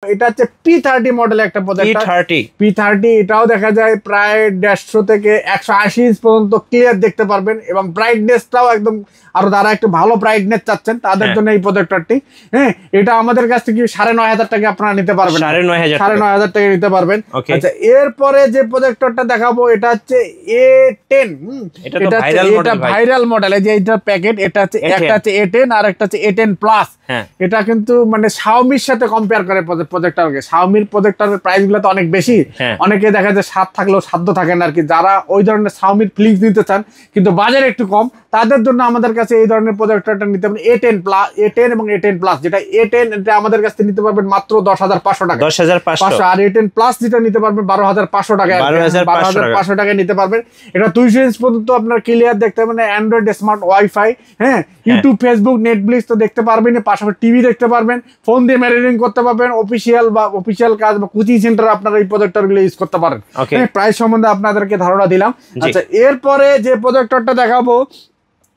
এটা হচ্ছে P30 model একটা প্রজেক্টর। P30 এটাও দেখা যায় প্রায় 150 থেকে 180 ইঞ্চ পর্যন্ত ক্লিয়ার দেখতে পারবেন এবং ব্রাইটনেসটাও একদম আরো যারা একটু ভালো ব্রাইটনেস চাচ্ছেন তাদের জন্য এই প্রজেক্টরটি। হ্যাঁ, এটা আমাদের কাছ থেকে 9500 টাকা আপনারা নিতে পারবেন। 9500 টাকা নিতে পারবেন। আচ্ছা, এরপরে যে প্রজেক্টরটা দেখাবো এটা হচ্ছে A10। এটা ভাইরাল মডেল। এই যে এইটার প্যাকেট, এটা হচ্ছে একটা হচ্ছে A10 আর একটা হচ্ছে A10 প্লাস। এটা কিন্তু মানে শাওমির সাথে কম্পেয়ার করে প্রজেক্টরকে। শাওমির প্রজেক্টরের প্রাইস গুলো তো অনেক বেশি, অনেকে দেখা যায় স্বাদ থাকলেও সাধ্য থাকে না আর কি। যারা ওই ধরনের শাওমির ফিলিংস নিতে চান কিন্তু বাজার একটু কম, তাদের জন্য আমাদের কাছে এই ধরনের প্রজেক্টরটা নিতে পারেন। A10 প্লাস, A10 এবং A10 প্লাস। যেটা A10 এটা আমাদের কাছে নিতে পারবেন মাত্র 10,500 টাকা। 10,500। আর A10 প্লাস যেটা নিতে পারবেন 12,500 টাকা। 12,500 টাকায় নিতে পারবেন। এটা 200 ইঞ্চ পর্যন্ত আপনার ক্লিয়ার দেখতে পাবেন, অ্যান্ড্রয়েড স্মার্ট ওয়াইফাই, হ্যাঁ, ইউটিউব, ফেসবুক, নেটফ্লিক্স তো দেখতে পারবেন, পাশাপাশি টিভি দেখতে পারবেন, ফোন দিয়ে ম্যানেজিং করতে পারবেন, অফিসিয়াল কাজ বা কোচিং সেন্টার আপনারা এই প্রজেক্টরগুলো ইউজ করতে পারেন। প্রাইস সম্বন্ধে আপনাদেরকে ধারণা দিলাম। আচ্ছা, এরপরে যে প্রজেক্টরটা দেখাবো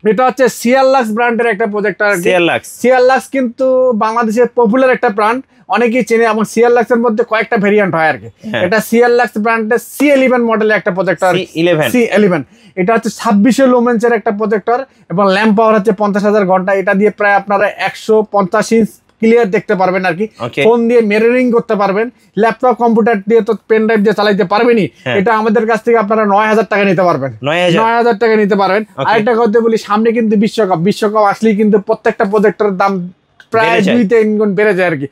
এটা হচ্ছে সিয়ারলাক্স ব্র্যান্ডের একটা প্রজেক্টর। সিয়ারলাক্স কিন্তু বাংলাদেশের পপুলার একটা ব্র্যান্ড, অনেকেই চেনে এবং সিয়ারলাক্স এর মধ্যে কয়েকটা ভেরিয়েন্ট হয় আর কি। এটা সিয়ারলাক্স ব্র্যান্ডের C11 মডেলের একটা প্রজেক্টর। C11 এটা হচ্ছে 26 লুমেন্সের একটা প্রজেক্টর এবং ল্যাম্প পাওয়ার হচ্ছে 50,000 ঘন্টা। এটা দিয়ে প্রায় আপনারা 150 ইঞ্চ ক্লিয়ার দেখতে পারবেন আর কি। ফোন দিয়ে মিররিং করতে পারবেন, ল্যাপটপ কম্পিউটার দিয়ে তো পেন ড্রাইভ দিয়ে চালাইতে পারবেনই। এটা আমাদের কাছ থেকে আপনারা 9,000 টাকা নিতে পারবেন। 9,000 টাকা নিতে পারবেন। আরেকটা কথা বলি, সামনে কিন্তু বিশ্বকাপ আসলেই কিন্তু প্রত্যেকটা প্রজেক্টরের দাম প্রায় 2-3 গুণ বেড়ে যায় আর কি।